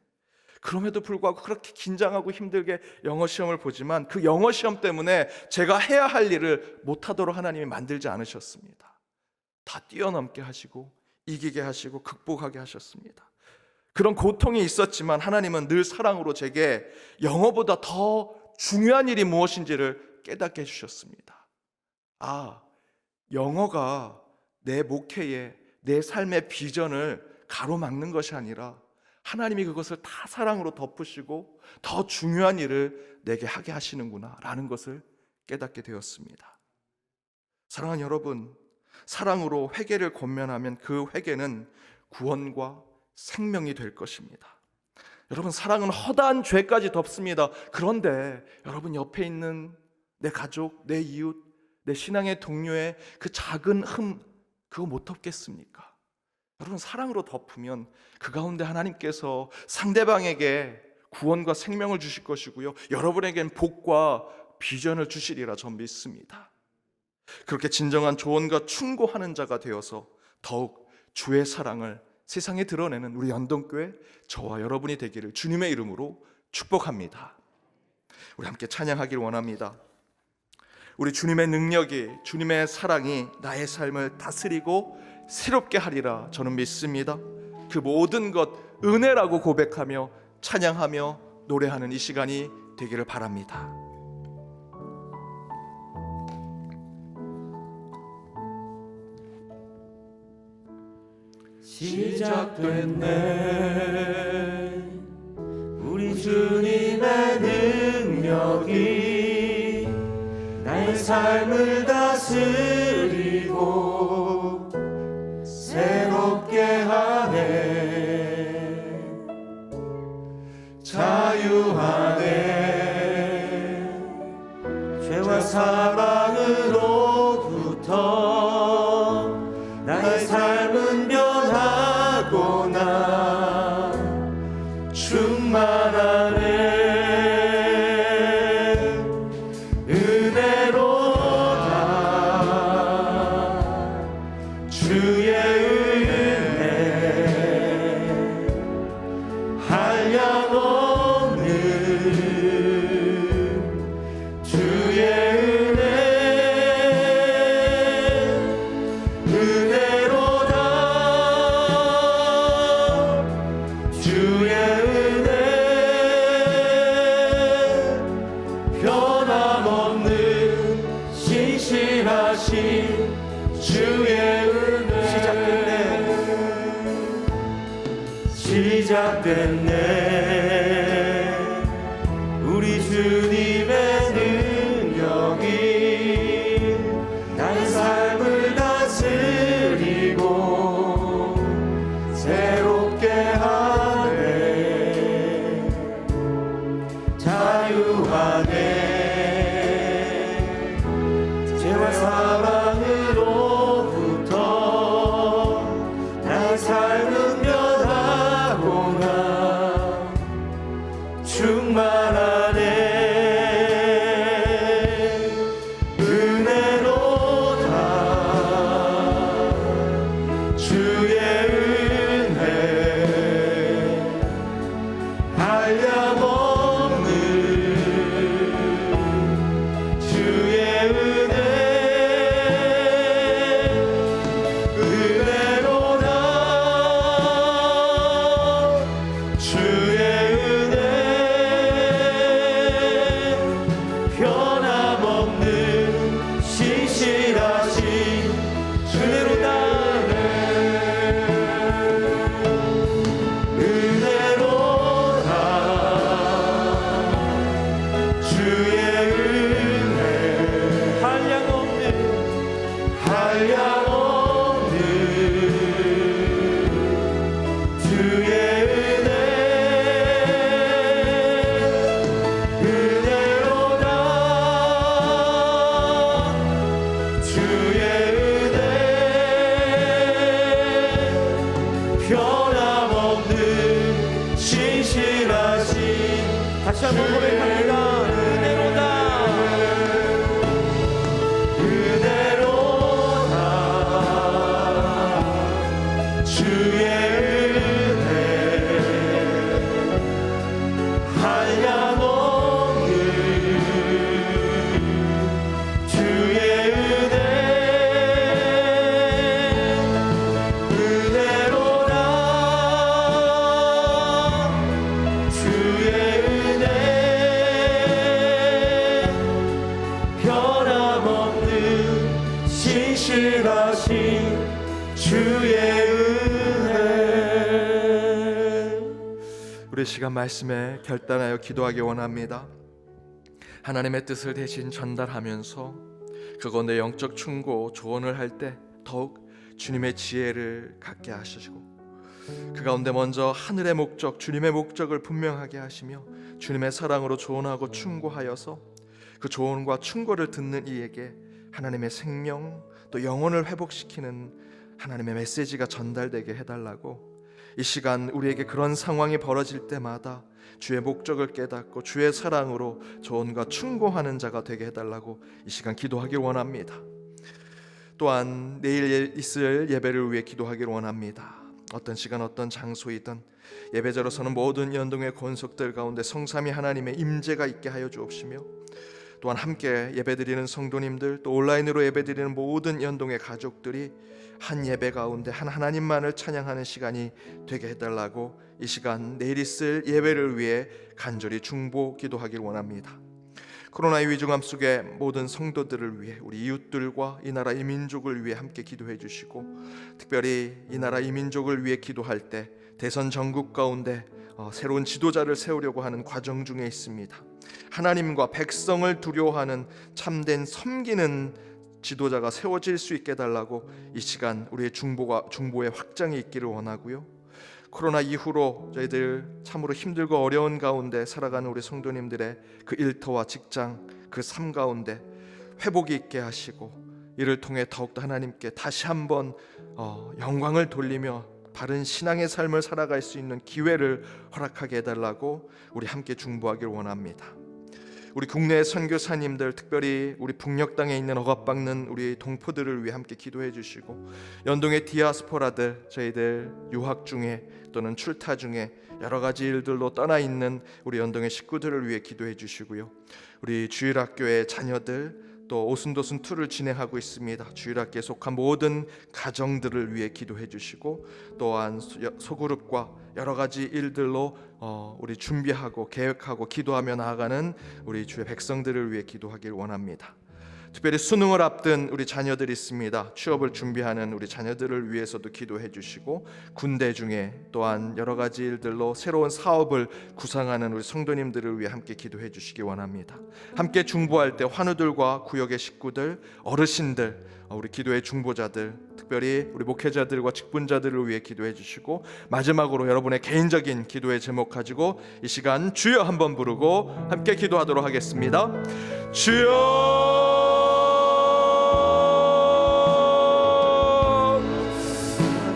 그럼에도 불구하고 그렇게 긴장하고 힘들게 영어 시험을 보지만 그 영어 시험 때문에 제가 해야 할 일을 못하도록 하나님이 만들지 않으셨습니다. 다 뛰어넘게 하시고 이기게 하시고 극복하게 하셨습니다. 그런 고통이 있었지만 하나님은 늘 사랑으로 제게 영어보다 더 중요한 일이 무엇인지를 깨닫게 해주셨습니다. 아, 영어가 내 목회에, 내 삶의 비전을 가로막는 것이 아니라 하나님이 그것을 다 사랑으로 덮으시고 더 중요한 일을 내게 하게 하시는구나 라는 것을 깨닫게 되었습니다. 사랑하는 여러분, 사랑으로 회개를 권면하면 그 회개는 구원과 생명이 될 것입니다. 여러분, 사랑은 허다한 죄까지 덮습니다. 그런데 여러분 옆에 있는 내 가족, 내 이웃, 내 신앙의 동료의 그 작은 흠, 그거 못 덮겠습니까? 여러분, 사랑으로 덮으면 그 가운데 하나님께서 상대방에게 구원과 생명을 주실 것이고요, 여러분에겐 복과 비전을 주시리라 전 믿습니다. 그렇게 진정한 조언과 충고하는 자가 되어서 더욱 주의 사랑을 세상에 드러내는 우리 연동교회 저와 여러분이 되기를 주님의 이름으로 축복합니다. 우리 함께 찬양하기를 원합니다. 우리 주님의 능력이, 주님의 사랑이 나의 삶을 다스리고 새롭게 하리라 저는 믿습니다. 그 모든 것 은혜라고 고백하며 찬양하며 노래하는 이 시간이 되기를 바랍니다. 시작됐네 우리 주님의 능력이 나의 삶을 다스리고 새롭게 하네, 자유하네. 죄와 사랑으로부터 나의 삶은 변하고나 충만하네. 은혜로다 주의 은혜 신실하신 주의 은혜 시작됐네. 우리 주님의 능력이 나의 삶을 다스리고 새롭게 하네. 자유하네. 죄와 사망으로부터 나의 삶은 변하고나 충만하네. 은혜로다. 주의 은혜 한량없는 주의 은혜 은혜로다. 주의 은혜 변함없는 신실하신 은혜로다. 은혜로다. 주의 은혜 한량없는 주의 은혜 은혜로다. 주의 은혜 변함없는 신실하신 다시 한번 고백합니다. 은혜로다. 은혜로다. 주의 은혜 한량없는 주의 은혜 은혜로다. 주의 은혜 변함없는 신실하신 주의 은혜. 우리 시간 말씀에 결단하여 기도하기 원합니다. 하나님의 뜻을 대신 전달하면서 그 가운데 영적 충고 조언을 할 때 더욱 주님의 지혜를 갖게 하시고 그 가운데 먼저 하늘의 목적, 주님의 목적을 분명하게 하시며 주님의 사랑으로 조언하고 충고하여서 그 조언과 충고를 듣는 이에게 하나님의 생명 또 영혼을 회복시키는 하나님의 메시지가 전달되게 해달라고, 이 시간 우리에게 그런 상황이 벌어질 때마다 주의 목적을 깨닫고 주의 사랑으로 조언과 충고하는 자가 되게 해달라고 이 시간 기도하길 원합니다. 또한 내일 있을 예배를 위해 기도하길 원합니다. 어떤 시간 어떤 장소이든 예배자로 서는 모든 연동의 권속들 가운데 성삼위 하나님의 임재가 있게 하여 주옵시며, 또한 함께 예배드리는 성도님들 또 온라인으로 예배드리는 모든 연동의 가족들이 한 예배 가운데 한 하나님만을 찬양하는 시간이 되게 해달라고 이 시간 내일 있을 예배를 위해 간절히 중보 기도하길 원합니다. 코로나의 위중함 속에 모든 성도들을 위해 우리 이웃들과 이 나라 이 민족을 위해 함께 기도해 주시고, 특별히 이 나라 이 민족을 위해 기도할 때 대선 전국 가운데 새로운 지도자를 세우려고 하는 과정 중에 있습니다. 하나님과 백성을 두려워하는 참된 섬기는 지도자가 세워질 수 있게 해달라고 이 시간 우리의 중보의 확장이 있기를 원하고요. 코로나 이후로 저희들 참으로 힘들고 어려운 가운데 살아가는 우리 성도님들의 그 일터와 직장, 그 삶 가운데 회복이 있게 하시고, 이를 통해 더욱더 하나님께 다시 한번 영광을 돌리며 바른 신앙의 삶을 살아갈 수 있는 기회를 허락하게 해달라고 우리 함께 중보하길 원합니다. 우리 국내 선교사님들, 특별히 우리 북녘 땅에 있는 억압받는 우리 동포들을 위해 함께 기도해 주시고, 연동의 디아스포라들, 저희들 유학 중에 또는 출타 중에 여러 가지 일들로 떠나 있는 우리 연동의 식구들을 위해 기도해 주시고요. 우리 주일학교의 자녀들 또 오순도순 투를 진행하고 있습니다. 주일학교에 속한 모든 가정들을 위해 기도해 주시고, 또한 소그룹과 여러 가지 일들로 우리 준비하고 계획하고 기도하며 나아가는 우리 주의 백성들을 위해 기도하길 원합니다. 특별히 수능을 앞둔 우리 자녀들이 있습니다. 취업을 준비하는 우리 자녀들을 위해서도 기도해 주시고, 군대 중에 또한 여러 가지 일들로 새로운 사업을 구상하는 우리 성도님들을 위해 함께 기도해 주시기 원합니다. 함께 중보할 때 환우들과 구역의 식구들, 어르신들, 우리 기도의 중보자들, 특별히 우리 목회자들과 직분자들을 위해 기도해 주시고, 마지막으로 여러분의 개인적인 기도의 제목 가지고 이 시간 주여 한번 부르고 함께 기도하도록 하겠습니다. 주여,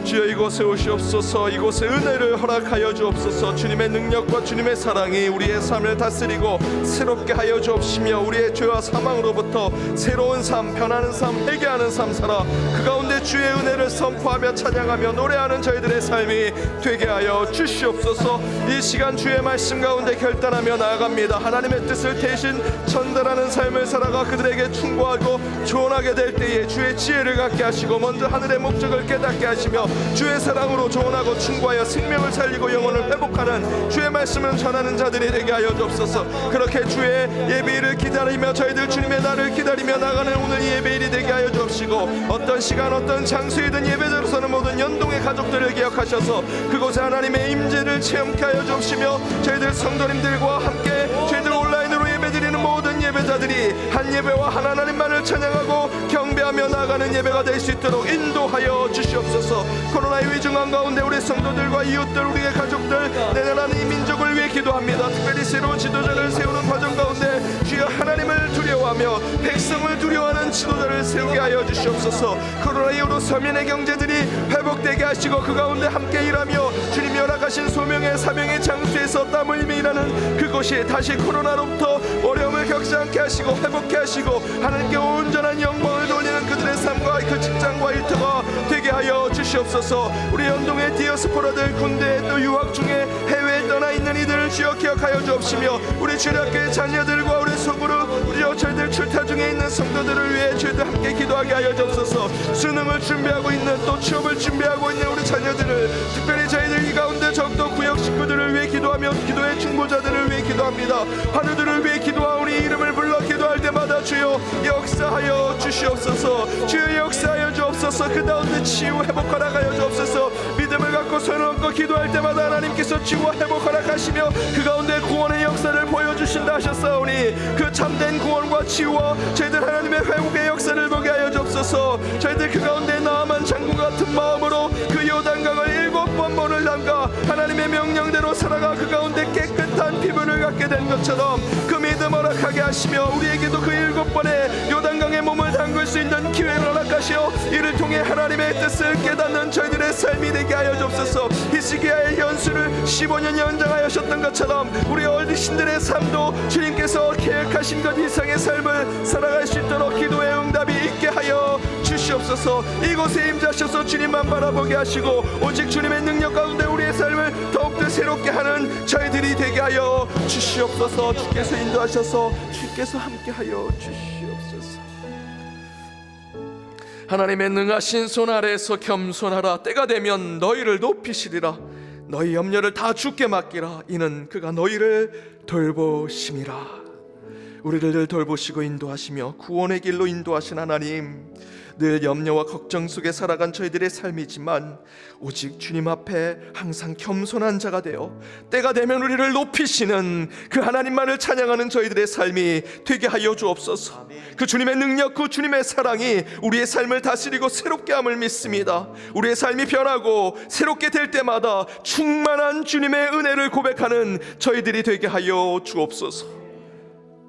주여 이곳에 오시옵소서. 이곳에 은혜를 허락하여 주옵소서. 주님의 능력과 주님의 사랑이 우리의 삶을 다스리고 새롭게 하여 주옵시며, 우리의 죄와 사망으로부터 새로운 삶, 변하는 삶, 회개하는 삶 살아 그 가운데 주의 은혜를 선포하며 찬양하며 노래하는 저희들의 삶이 되게 하여 주시옵소서. 이 시간 주의 말씀 가운데 결단하며 나아갑니다. 하나님의 뜻을 대신 전달하는 삶을 살아가 그들에게 충고하고 조언하게 될 때에 주의 지혜를 갖게 하시고, 먼저 하늘의 목적을 깨닫게 하시며 주의 사랑으로 조언하고 충고하여 생명을 살리고 영혼을 회복하는 주의 말씀을 전하는 자들이 되게 하여 주옵소서. 그렇게 주의 예배일을 기다리며 저희들 주님의 날을 기다리며 나가는 오늘 이 예배일이 되게 하여 주옵시고, 어떤 시간 어떤 장소이든 예배자로서는 모든 연동의 가족들을 기억하셔서 그곳에 하나님의 임재를 체험케 하여 주옵시며, 저희들 성도님들과 함께 저희들 온라인으로 예배드리는 모든 예배자들이 한 예배와 한 하나님만을 찬양하고 경배하며 나아가는 예배가 될 수 있도록 인도하여 주시옵소서. 코로나의 위중한 가운데 우리 성도들과 이웃들, 우리의 가족들, 내 나라는 이 민족을 위해 기도합니다. 특별히 새로운 지도자를 세우는 과정 가운데 주여 하나님을 두려워하며 백성을 두려워하는 지도자를 세우게 하여 주시옵소서. 코로나 이후로 서민의 경제들이 회복되게 하시고 그 가운데 함께 일하며 주님이 허락하신 소명의 사명의 장소에서 땀 흘리며 일하는 그곳이 다시 코로나로부터 어려움을 겪지 않게 하시고 회복케 하시고 하나님께 온전한 영광을 돌리는 그들의 삶과 그 직장과 일터가 되게 하여 주시옵소서. 우리 연동의 디아스포라들, 군대 또 유학 중에 해외에 떠나 있는 이들을 주여 기억하여 주옵시며, 우리 주일학교의 자녀들과 우리 소그룹, 우리 저희들 출타 중에 있는 성도들을 위해 저희들 함께 기도하게 하여 주옵소서. 수능을 준비하고 있는 또 취업을 준비하고 있는 우리 자녀들을, 특별히 저희들 이 가운데 적도 구역 식구들을 위해 기도하며 기도의 중보자들을 위해 기도합니다. 환우들을 위해 기도하오. 우리 이름을 불러 기도할 때마다 주여 역사하여 주시옵소서. 주여 역사하여 주옵소서. 그 가운데 치유 회복 허락하여 주옵소서. 믿음을 갖고 손을 얹고 기도할 때마다 하나님께서 치유와 회복 허락하시며 그 가운데 구원의 역사를 보여주신다 하셨사오니, 그 참된 구원과 치유와 저희들 하나님의 회복의 역사를 보게 하여 주옵소서. 저희들 그 가운데 나아만 장군 같은 마음으로 그 요단강을 7번 문을 담가 하나님의 명령대로 살아가 그 가운데 깨끗한 피부를 갖게 된 것처럼 그 믿음 허락하게 하시며, 우리에게도 그 7번의 요단강에 몸을 담글 수 있는 기회를 허락하시어 이를 통해 하나님의 뜻을 깨닫는 저희들의 삶이 되게 하여 주옵소서. 히스기야의 연수를 15년 연장하셨던 것처럼 우리 어르신들의 삶도 주님께서 계획하신 것 이상의 삶을 살아갈 수 있도록 기도의 응답이 있게 하여 주시옵소서. 이곳에 임재하셔서 주님만 바라보게 하시고 오직 주님의 능력 가운데 우리의 삶을 더욱더 새롭게 하는 저희들이 되게 하여 주시옵소서. 주께서 인도하셔서 주께서 함께하여 주시옵소서. 하나님의 능하신 손 아래에서 겸손하라. 때가 되면 너희를 높이시리라. 너희 염려를 다 주께 맡기라. 이는 그가 너희를 돌보심이라. 우리를 늘 돌보시고 인도하시며 구원의 길로 인도하신 하나님, 늘 염려와 걱정 속에 살아간 저희들의 삶이지만 오직 주님 앞에 항상 겸손한 자가 되어 때가 되면 우리를 높이시는 그 하나님만을 찬양하는 저희들의 삶이 되게 하여 주옵소서. 그 주님의 능력, 그 주님의 사랑이 우리의 삶을 다스리고 새롭게 함을 믿습니다. 우리의 삶이 변하고 새롭게 될 때마다 충만한 주님의 은혜를 고백하는 저희들이 되게 하여 주옵소서.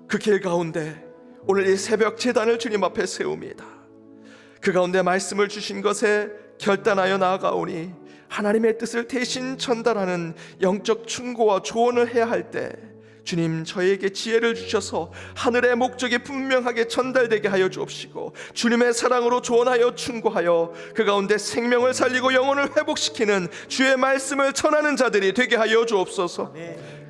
그 길 가운데 오늘 이 새벽 제단을 주님 앞에 세웁니다. 그 가운데 말씀을 주신 것에 결단하여 나아가오니 하나님의 뜻을 대신 전달하는 영적 충고와 조언을 해야 할 때 주님 저희에게 지혜를 주셔서 하늘의 목적이 분명하게 전달되게 하여 주옵시고 주님의 사랑으로 조언하여 충고하여 그 가운데 생명을 살리고 영혼을 회복시키는 주의 말씀을 전하는 자들이 되게 하여 주옵소서.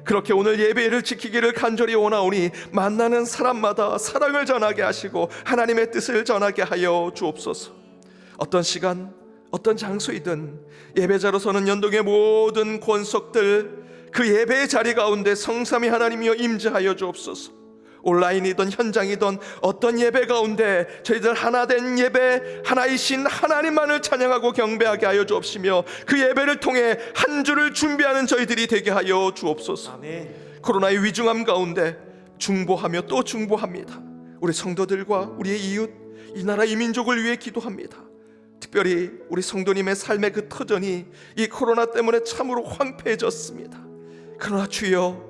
그렇게 오늘 예배를 지키기를 간절히 원하오니 만나는 사람마다 사랑을 전하게 하시고 하나님의 뜻을 전하게 하여 주옵소서. 어떤 시간 어떤 장소이든 예배자로서는 연동의 모든 권속들 그 예배의 자리 가운데 성삼위 하나님이여 임재하여 주옵소서. 온라인이든 현장이든 어떤 예배 가운데 저희들 하나된 예배, 하나이신 하나님만을 찬양하고 경배하게 하여 주옵시며 그 예배를 통해 한 주를 준비하는 저희들이 되게 하여 주옵소서. 아멘. 코로나의 위중함 가운데 중보하며 또 중보합니다. 우리 성도들과 우리의 이웃, 이 나라 이 민족을 위해 기도합니다. 특별히 우리 성도님의 삶의 그 터전이 이 코로나 때문에 참으로 황폐해졌습니다. 그러나 주여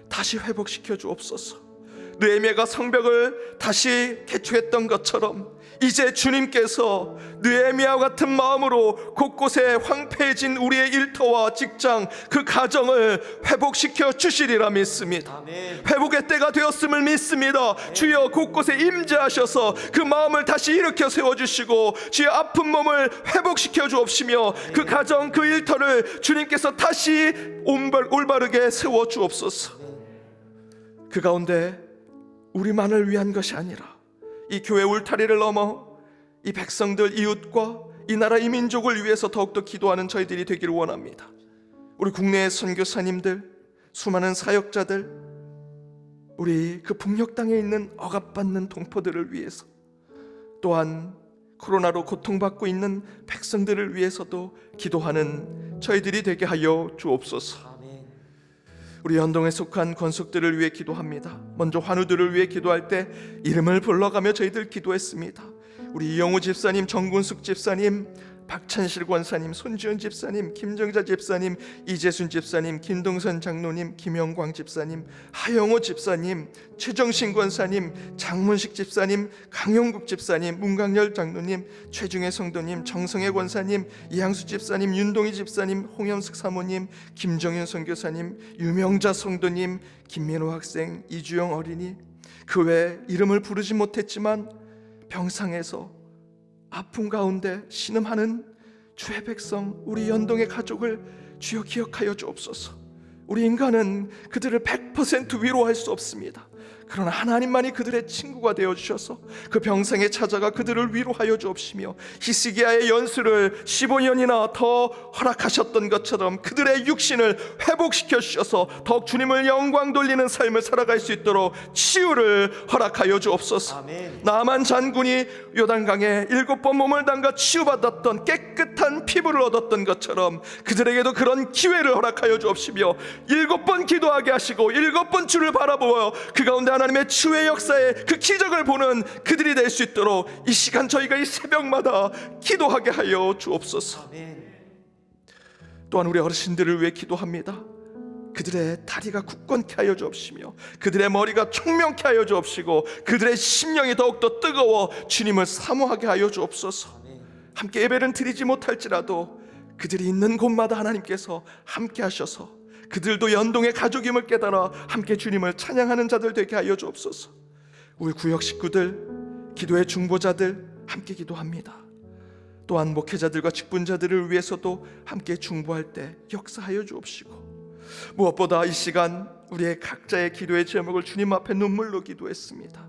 다시 회복시켜 주옵소서. 느헤미야가 성벽을 다시 개축했던 것처럼 이제 주님께서 느헤미야와 같은 마음으로 곳곳에 황폐해진 우리의 일터와 직장, 그 가정을 회복시켜 주시리라 믿습니다. 아멘. 회복의 때가 되었음을 믿습니다. 주여 곳곳에 임재하셔서 그 마음을 다시 일으켜 세워주시고 주여 아픈 몸을 회복시켜 주옵시며 그 가정, 그 일터를 주님께서 다시 올바르게 세워 주옵소서. 그 가운데 우리만을 위한 것이 아니라 이 교회 울타리를 넘어 이 백성들, 이웃과 이 나라 이 민족을 위해서 더욱더 기도하는 저희들이 되기를 원합니다. 우리 국내의 선교사님들, 수많은 사역자들, 우리 그 북녘 땅에 있는 억압받는 동포들을 위해서, 또한 코로나로 고통받고 있는 백성들을 위해서도 기도하는 저희들이 되게 하여 주옵소서. 우리 연동에 속한 권속들을 위해 기도합니다. 먼저 환우들을 위해 기도할 때 이름을 불러가며 저희들 기도했습니다. 우리 이영우 집사님, 정군숙 집사님, 박찬실 권사님, 손지은 집사님, 김정자 집사님, 이재순 집사님, 김동선 장로님, 김영광 집사님, 하영호 집사님, 최정신 권사님, 장문식 집사님, 강용국 집사님, 문강열 장로님, 최중혜 성도님, 정성혜 권사님, 이항수 집사님, 윤동희 집사님, 홍현숙 사모님, 김정현 선교사님, 유명자 성도님, 김민호 학생, 이주영 어린이, 그 외 이름을 부르지 못했지만 병상에서 아픔 가운데 신음하는 주의 백성, 우리 연동의 가족을 주여 기억하여 주옵소서. 우리 인간은 그들을 100% 위로할 수 없습니다. 그러나 하나님만이 그들의 친구가 되어주셔서 그 병상에 찾아가 그들을 위로하여 주옵시며 히스기야의 연수를 15년이나 더 허락하셨던 것처럼 그들의 육신을 회복시켜 주셔서 더욱 주님을 영광 돌리는 삶을 살아갈 수 있도록 치유를 허락하여 주옵소서. 아멘. 나만 장군이 요단강에 7번 몸을 담가 치유받았던 깨끗한 피부를 얻었던 것처럼 그들에게도 그런 기회를 허락하여 주옵시며 7번 기도하게 하시고 7번 주를 바라보아 그 가운데 하나님의 치유의 역사에 그 기적을 보는 그들이 될 수 있도록 이 시간 저희가 이 새벽마다 기도하게 하여 주옵소서. 아멘. 또한 우리 어르신들을 위해 기도합니다. 그들의 다리가 굳건케 하여 주옵시며 그들의 머리가 총명케 하여 주옵시고 그들의 심령이 더욱더 뜨거워 주님을 사모하게 하여 주옵소서. 함께 예배는 드리지 못할지라도 그들이 있는 곳마다 하나님께서 함께 하셔서 그들도 연동의 가족임을 깨달아 함께 주님을 찬양하는 자들 되게 하여 주옵소서. 우리 구역 식구들, 기도의 중보자들 함께 기도합니다. 또한 목회자들과 직분자들을 위해서도 함께 중보할 때 역사하여 주옵시고 무엇보다 이 시간 우리의 각자의 기도의 제목을 주님 앞에 눈물로 기도했습니다.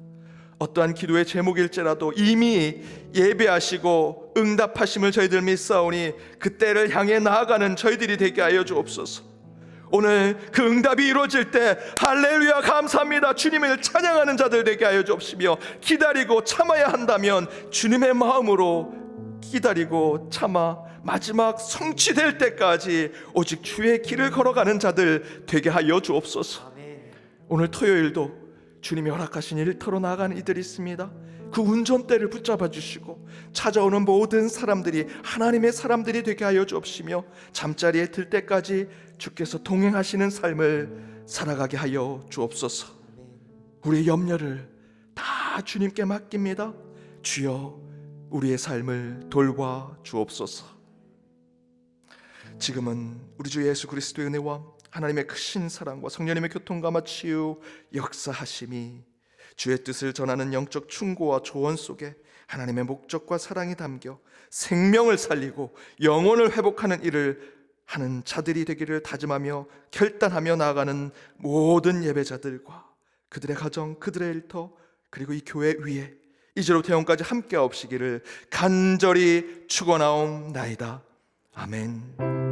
어떠한 기도의 제목일지라도 이미 예배하시고 응답하심을 저희들 믿사오니 그 때를 향해 나아가는 저희들이 되게 하여 주옵소서. 오늘 그 응답이 이루어질 때 할렐루야 감사합니다 주님을 찬양하는 자들 되게 하여 주옵시며 기다리고 참아야 한다면 주님의 마음으로 기다리고 참아 마지막 성취될 때까지 오직 주의 길을 걸어가는 자들 되게 하여 주옵소서. 오늘 토요일도 주님이 허락하신 일터로 나아가는 이들이 있습니다. 그 운전대를 붙잡아 주시고 찾아오는 모든 사람들이 하나님의 사람들이 되게 하여 주옵시며 잠자리에 들 때까지 주께서 동행하시는 삶을 살아가게 하여 주옵소서. 우리의 염려를 다 주님께 맡깁니다. 주여 우리의 삶을 돌봐 주옵소서. 지금은 우리 주 예수 그리스도의 은혜와 하나님의 크신 사랑과 성령님의 교통감화 치유 역사하심이 주의 뜻을 전하는 영적 충고와 조언 속에 하나님의 목적과 사랑이 담겨 생명을 살리고 영혼을 회복하는 일을 하는 자들이 되기를 다짐하며 결단하며 나아가는 모든 예배자들과 그들의 가정, 그들의 일터, 그리고 이 교회 위에 이제로부터 영원까지 함께 하옵시기를 간절히 축원하옵나이다. 아멘.